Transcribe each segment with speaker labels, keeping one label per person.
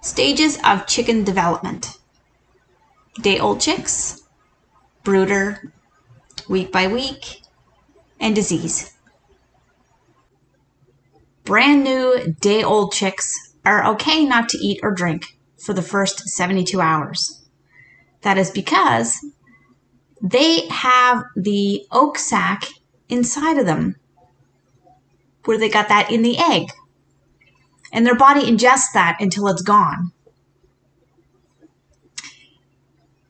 Speaker 1: Stages of chicken development. Day-old chicks, brooder, week by week, and disease. Brand new day-old chicks are okay not to eat or drink for the first 72 hours. That is because they have the yolk sac inside of them where they got that in the egg. And their body ingests that until it's gone.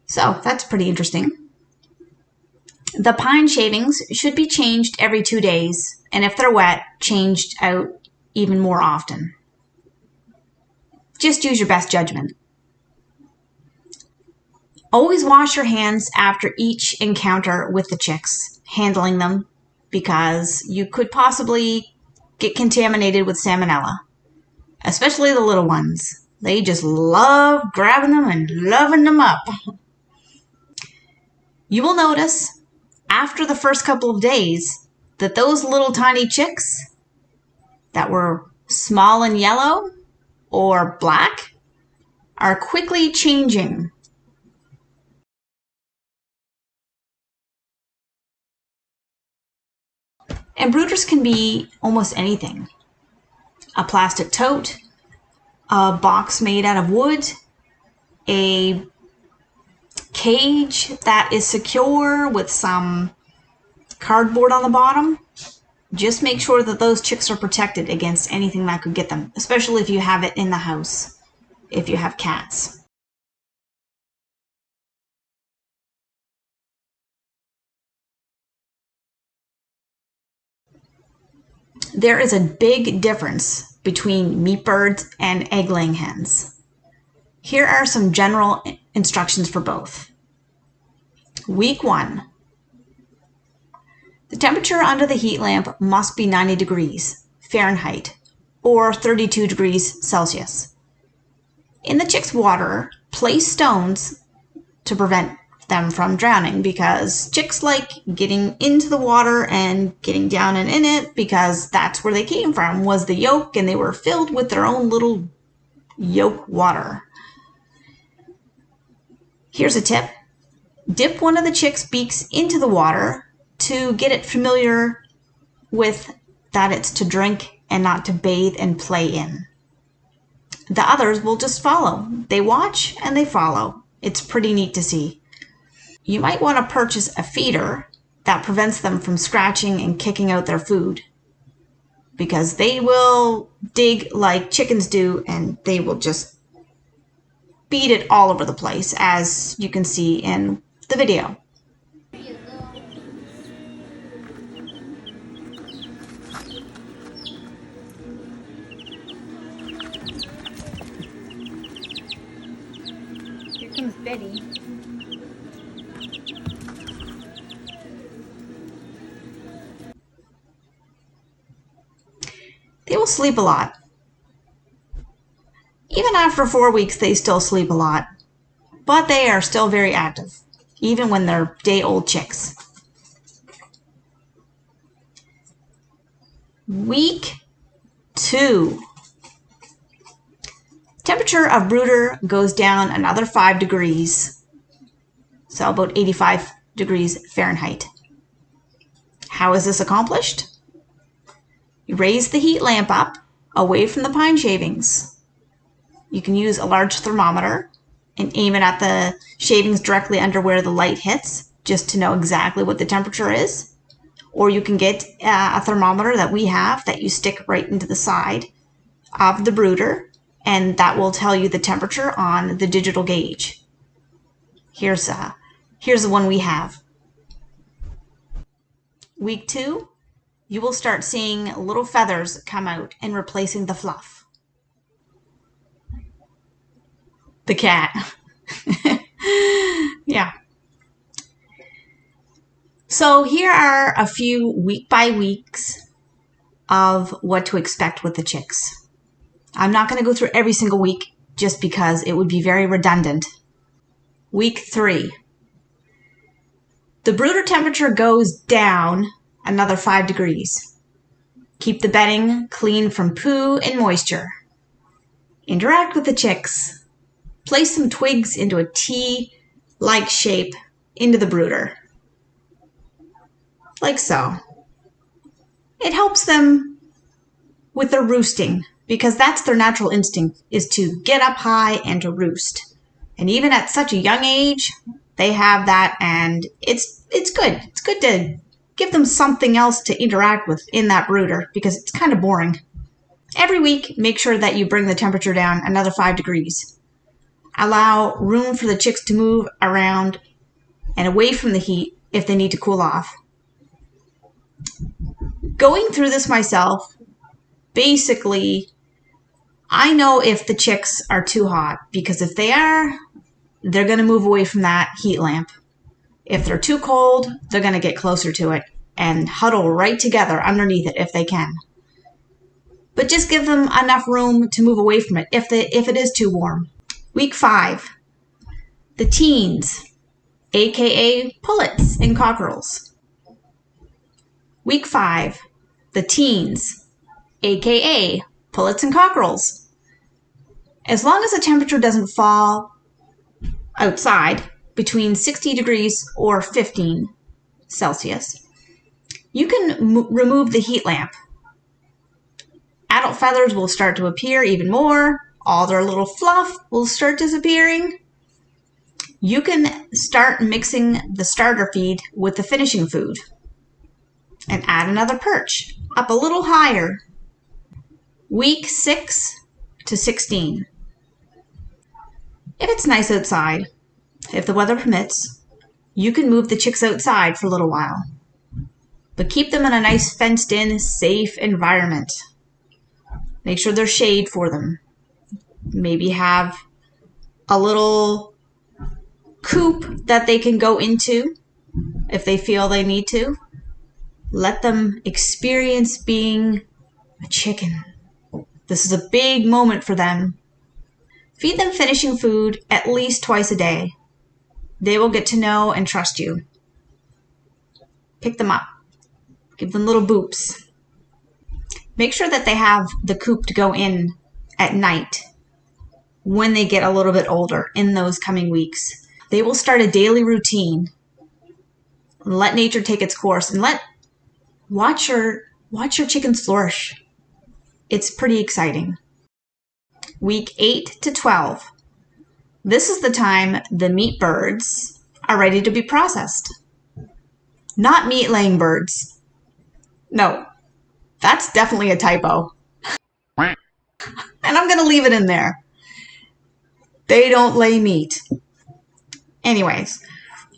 Speaker 1: So that's pretty interesting. The pine shavings should be changed every 2 days, and if they're wet, changed out even more often. Just use your best judgment. Always wash your hands after each encounter with the chicks, handling them, because you could possibly get contaminated with salmonella. Especially the little ones. They just love grabbing them and loving them up. You will notice after the first couple of days that those little tiny chicks that were small and yellow or black are quickly changing. And brooders can be almost anything. A plastic tote, a box made out of wood, a cage that is secure with some cardboard on the bottom. Just make sure that those chicks are protected against anything that could get them, especially if you have it in the house, if you have cats. There is a big difference between meat birds and egg-laying hens. Here are some general instructions for both. Week 1. The temperature under the heat lamp must be 90 degrees Fahrenheit or 32 degrees Celsius. In the chick's water, place stones to prevent them from drowning, because chicks like getting into the water and getting down and in it, because that's where they came from, was the yolk, and they were filled with their own little yolk water. Here's a tip. Dip one of the chick's beaks into the water to get it familiar with that it's to drink and not to bathe and play in. The others will just follow. They watch and they follow. It's pretty neat to see. You might want to purchase a feeder that prevents them from scratching and kicking out their food, because they will dig like chickens do and they will just beat it all over the place, as you can see in the video.
Speaker 2: Here comes Betty.
Speaker 1: They will sleep a lot. Even after 4 weeks, they still sleep a lot, but they are still very active, even when they're day-old chicks. Week 2. Temperature of brooder goes down another 5 degrees, so about 85 degrees Fahrenheit. How is this accomplished? You raise the heat lamp up away from the pine shavings. You can use a large thermometer and aim it at the shavings directly under where the light hits, just to know exactly what the temperature is. Or you can get a thermometer that we have that you stick right into the side of the brooder, and that will tell you the temperature on the digital gauge. Here's the one we have. Week 2, you will start seeing little feathers come out and replacing the fluff. The cat. Yeah. So here are a few week by weeks of what to expect with the chicks. I'm not going to go through every single week just because it would be very redundant. Week 3. The brooder temperature goes down another 5 degrees. Keep the bedding clean from poo and moisture. Interact with the chicks. Place some twigs into a T-like shape into the brooder. Like so. It helps them with their roosting because that's their natural instinct, is to get up high and to roost. And even at such a young age, they have that, and it's good. It's good to give them something else to interact with in that brooder because it's kind of boring. Every week, make sure that you bring the temperature down another 5 degrees. Allow room for the chicks to move around and away from the heat if they need to cool off. Going through this myself, basically, I know if the chicks are too hot, because if they are, they're going to move away from that heat lamp. If they're too cold, they're going to get closer to it and huddle right together underneath it if they can. But just give them enough room to move away from it if it is too warm. Week 5, the teens, aka pullets and cockerels. Week 5, the teens, aka pullets and cockerels. As long as the temperature doesn't fall outside between 60 degrees or 15 Celsius, you can remove the heat lamp. Adult feathers will start to appear even more. All their little fluff will start disappearing. You can start mixing the starter feed with the finishing food and add another perch up a little higher. Week 6 to 16. If it's nice outside, if the weather permits, you can move the chicks outside for a little while, but keep them in a nice fenced-in, safe environment. Make sure there's shade for them. Maybe have a little coop that they can go into if they feel they need to. Let them experience being a chicken. This is a big moment for them. Feed them finishing food at least twice a day. They will get to know and trust you. Pick them up. Give them little boops. Make sure that they have the coop to go in at night when they get a little bit older in those coming weeks. They will start a daily routine. Let nature take its course and watch your chickens flourish. It's pretty exciting. Week 8 to 12. This is the time the meat birds are ready to be processed. Not meat-laying birds. No, that's definitely a typo. And I'm going to leave it in there. They don't lay meat. Anyways,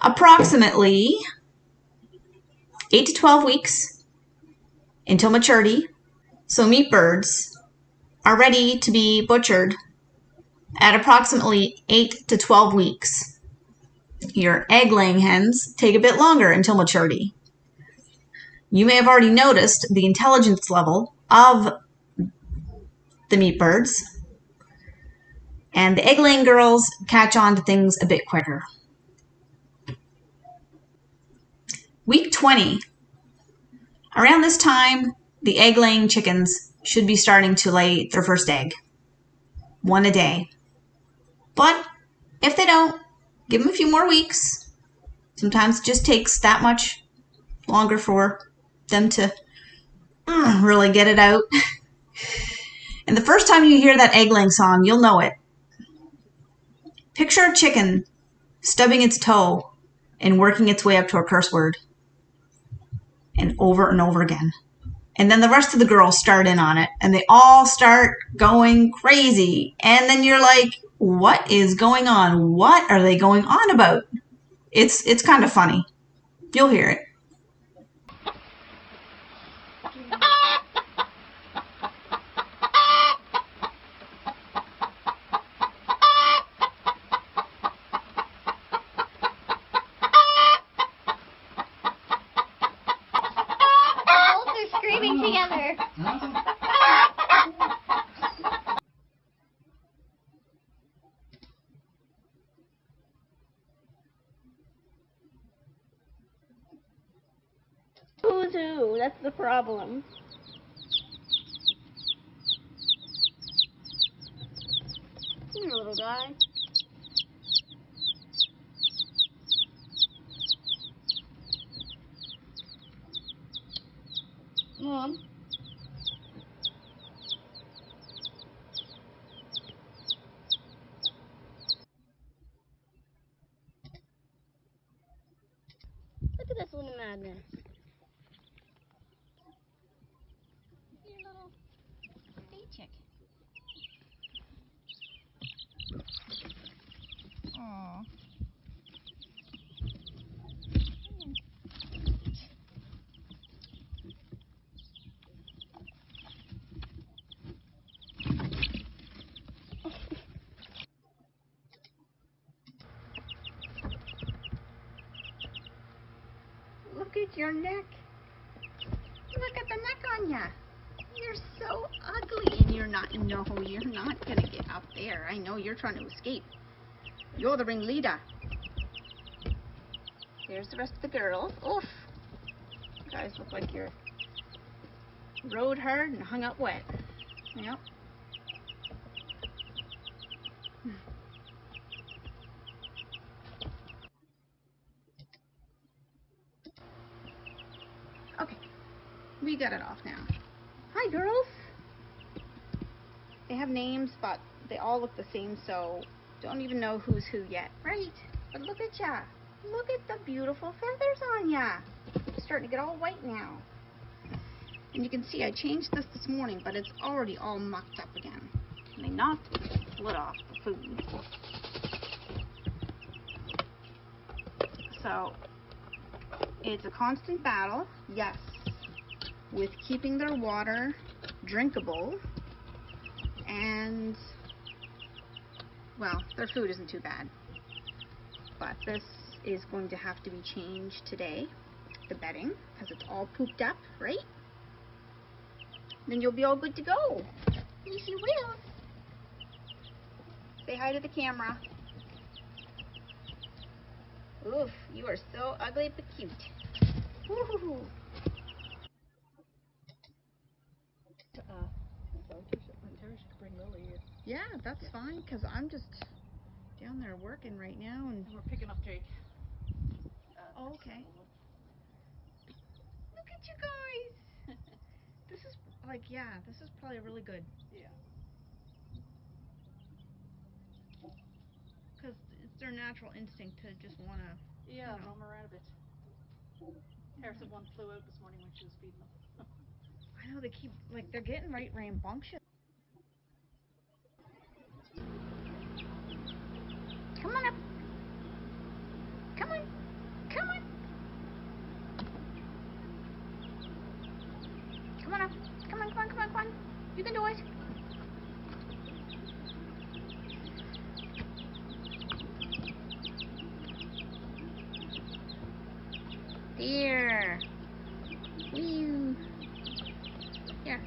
Speaker 1: approximately 8 to 12 weeks until maturity. So meat birds are ready to be butchered at approximately 8 to 12 weeks. Your egg-laying hens take a bit longer until maturity. You may have already noticed the intelligence level of the meat birds, and the egg-laying girls catch on to things a bit quicker. Week 20. Around this time, the egg-laying chickens should be starting to lay their first egg. 1 a day. But if they don't, give them a few more weeks. Sometimes it just takes that much longer for them to really get it out. And the first time you hear that egg-laying song, you'll know it. Picture a chicken stubbing its toe and working its way up to a curse word. And over again. And then the rest of the girls start in on it, and they all start going crazy. And then you're like, what is going on? What are they going on about? It's kind of funny. You'll hear it.
Speaker 2: They're screaming together. Who's who? That's the problem. little guy. Mom. Look at this little madness. Your little day chick. Aww.
Speaker 3: Look at your neck. Look at the neck on ya. You're so ugly, and you're not. No, you're not gonna get up there. I know you're trying to escape. You're the ringleader. There's the rest of the girls. Oof. You guys look like you're rode hard and hung up wet. Yep. Okay, we got it off now. Hi, girls. They have names, but they all look the same, so don't even know who's who yet, right? But look at ya. Look at the beautiful feathers on ya. It's starting to get all white now. And you can see I changed this morning, but it's already all mucked up again. And they knocked the lid off the food. So it's a constant battle, yes, with keeping their water drinkable, and, well, their food isn't too bad. But this is going to have to be changed today, the bedding, because it's all pooped up, right? Then you'll be all good to go. Yes, you will. Say hi to the camera. Oof, you are so ugly but cute. Woohoo! Yeah, that's fine, because I'm just down there working right now, and
Speaker 4: we're picking up Jake.
Speaker 3: Oh, okay. Look at you guys! This is, like, yeah, this is probably really good.
Speaker 4: Yeah.
Speaker 3: Because it's their natural instinct to just want to,
Speaker 4: Yeah, roam around a bit. Harrison one flew out this morning when she was feeding them.
Speaker 3: I know, they keep, like, they're getting right rambunctious. Come on up. Come on. Come on. Come on up. Come on, come on, come on, come on. You can do it. There. Whee. Here.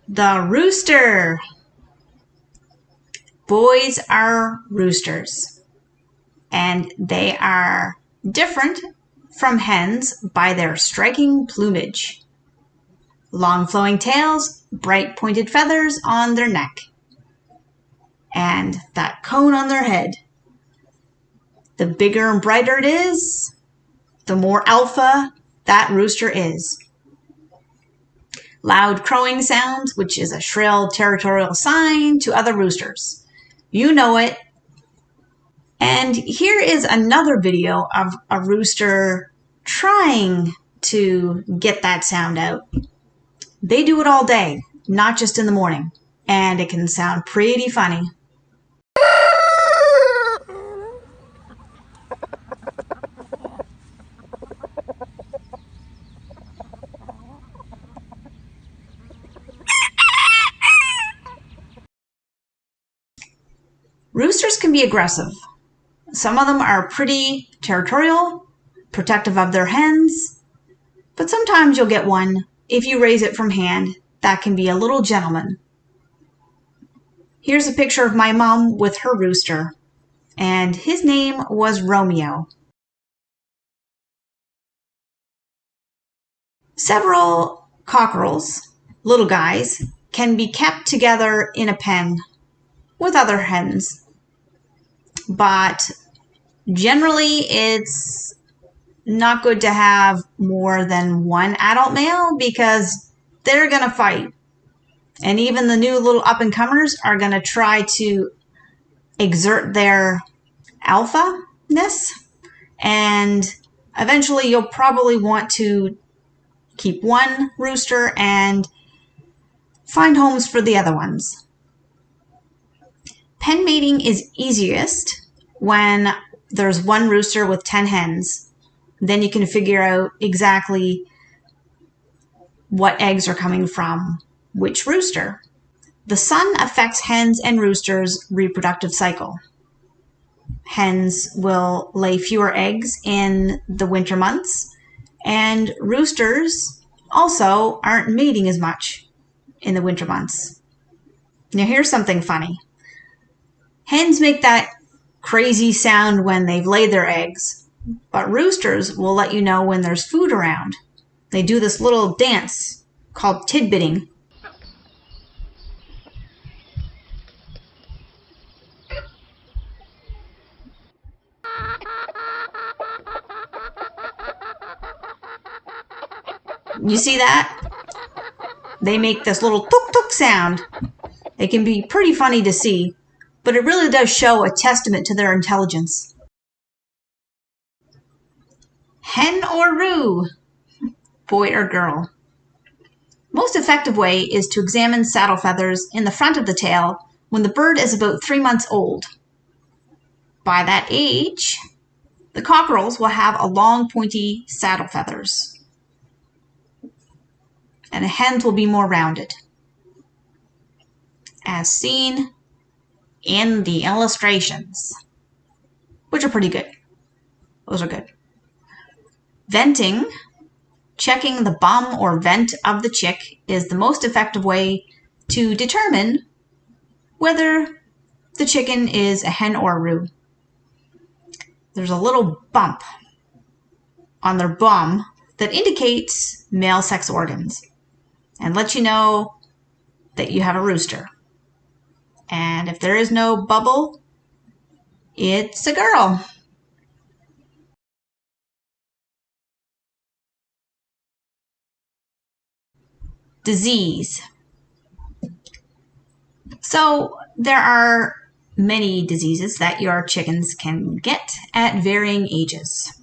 Speaker 1: The rooster. Boys are roosters, and they are different from hens by their striking plumage. Long flowing tails, bright pointed feathers on their neck, and that cone on their head. The bigger and brighter it is, the more alpha that rooster is. Loud crowing sounds, which is a shrill territorial sign to other roosters. You know it. And here is another video of a rooster trying to get that sound out. They do it all day, not just in the morning, and it can sound pretty funny. Roosters can be aggressive. Some of them are pretty territorial, protective of their hens, but sometimes you'll get one, if you raise it from hand, that can be a little gentleman. Here's a picture of my mom with her rooster, and his name was Romeo. Several cockerels, little guys, can be kept together in a pen with other hens, but generally it's not good to have more than one adult male because they're going to fight. And even the new little up-and-comers are going to try to exert their alpha-ness, and eventually you'll probably want to keep one rooster and find homes for the other ones. Pen mating is easiest when there's one rooster with 10 hens. Then you can figure out exactly what eggs are coming from which rooster. The sun affects hens and roosters' reproductive cycle. Hens will lay fewer eggs in the winter months, and roosters also aren't mating as much in the winter months. Now here's something funny. Hens make that crazy sound when they've laid their eggs, but roosters will let you know when there's food around. They do this little dance called tidbitting. You see that? They make this little tuk-tuk sound. It can be pretty funny to see, but it really does show a testament to their intelligence. Hen or roo? Boy or girl? Most effective way is to examine saddle feathers in the front of the tail when the bird is about 3 months old. By that age, the cockerels will have a long pointy saddle feathers, and the hens will be more rounded, as seen in the illustrations, which are pretty good. Those are good. Venting, checking the bum or vent of the chick, is the most effective way to determine whether the chicken is a hen or a roo. There's a little bump on their bum that indicates male sex organs and lets you know that you have a rooster. And if there is no bubble, it's a girl. Disease. So there are many diseases that your chickens can get at varying ages.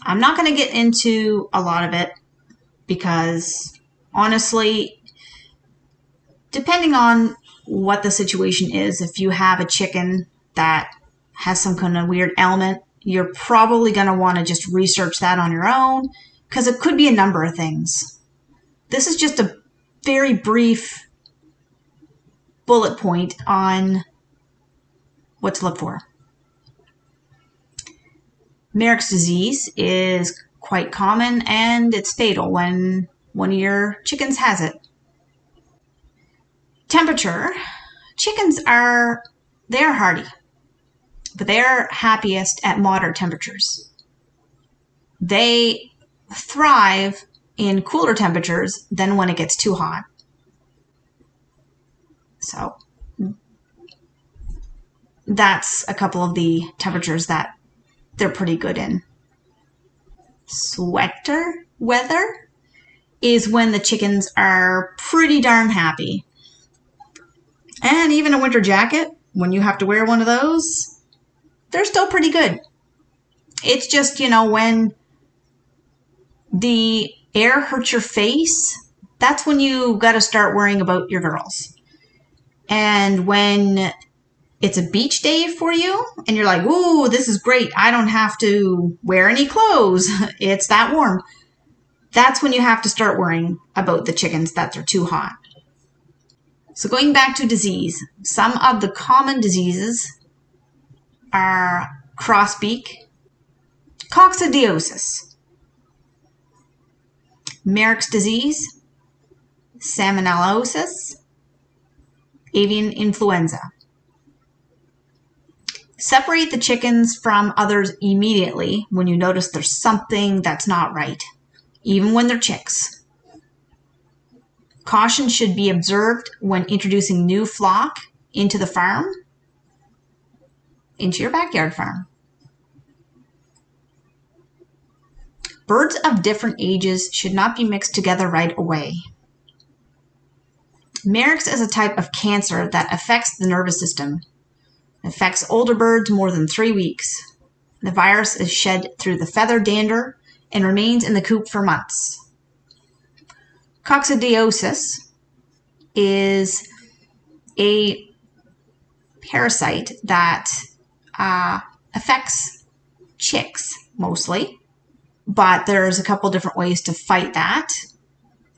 Speaker 1: I'm not going to get into a lot of it because honestly, depending on what the situation is, if you have a chicken that has some kind of weird ailment, you're probably going to want to just research that on your own because it could be a number of things. This is just a very brief bullet point on what to look for. Marek's disease is quite common and it's fatal when one of your chickens has it. Temperature. Chickens are hardy, but they're happiest at moderate temperatures. They thrive in cooler temperatures than when it gets too hot. So that's a couple of the temperatures that they're pretty good in. Sweater weather is when the chickens are pretty darn happy. And even a winter jacket, when you have to wear one of those, they're still pretty good. It's just, when the air hurts your face, that's when you got to start worrying about your girls. And when it's a beach day for you and you're like, ooh, this is great. I don't have to wear any clothes. It's that warm. That's when you have to start worrying about the chickens that are too hot. So going back to disease, some of the common diseases are crossbeak, Coccydiosis, Marek's disease, salmonellosis, avian influenza. Separate the chickens from others immediately when you notice there's something that's not right. even when they're chicks. Caution should be observed when introducing new flock into the farm, into your backyard farm. Birds of different ages should not be mixed together right away. Marex is a type of cancer that affects the nervous system. It affects older birds more than 3 weeks. The virus is shed through the feather dander and remains in the coop for months. Coccydiosis is a parasite that affects chicks mostly, but there's a couple different ways to fight that.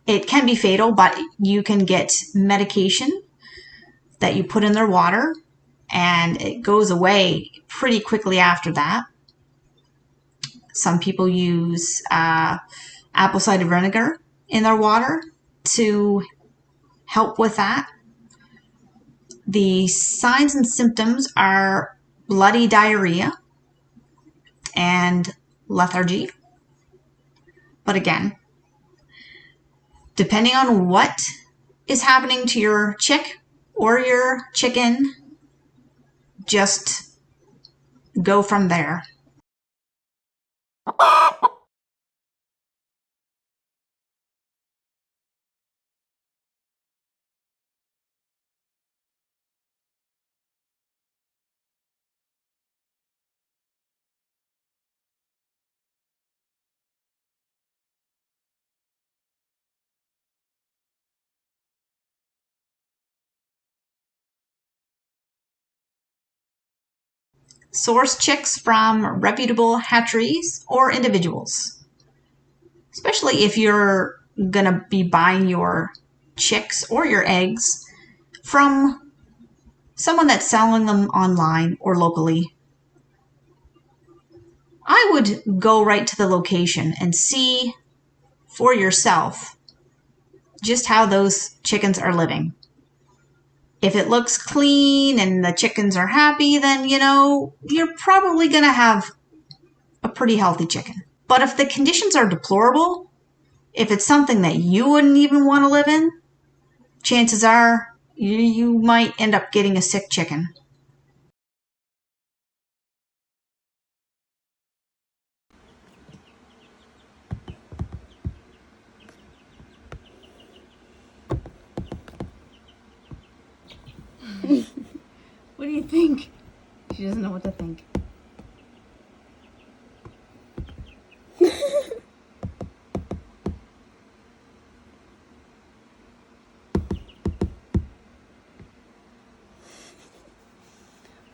Speaker 1: It can be fatal, but you can get medication that you put in their water, and it goes away pretty quickly after that. Some people use apple cider vinegar in their water to help with that. The signs and symptoms are bloody diarrhea and lethargy. But again, depending on what is happening to your chick or your chicken, just go from there. Source chicks from reputable hatcheries or individuals, especially if you're going to be buying your chicks or your eggs from someone that's selling them online or locally. I would go right to the location and see for yourself just how those chickens are living. If it looks clean and the chickens are happy, then, you're probably going to have a pretty healthy chicken. But if the conditions are deplorable, if it's something that you wouldn't even want to live in, chances are you might end up getting a sick chicken. What do you think? She doesn't know what to think.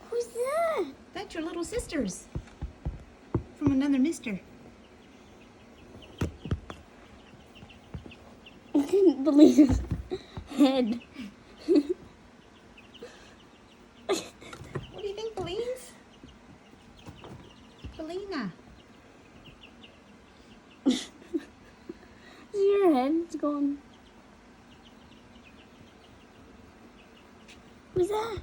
Speaker 2: Who's that?
Speaker 1: That's your little sisters from another mister.
Speaker 2: I didn't believe his head.
Speaker 1: What do you think, Belines? Belina.
Speaker 2: Your head's gone. Who's that?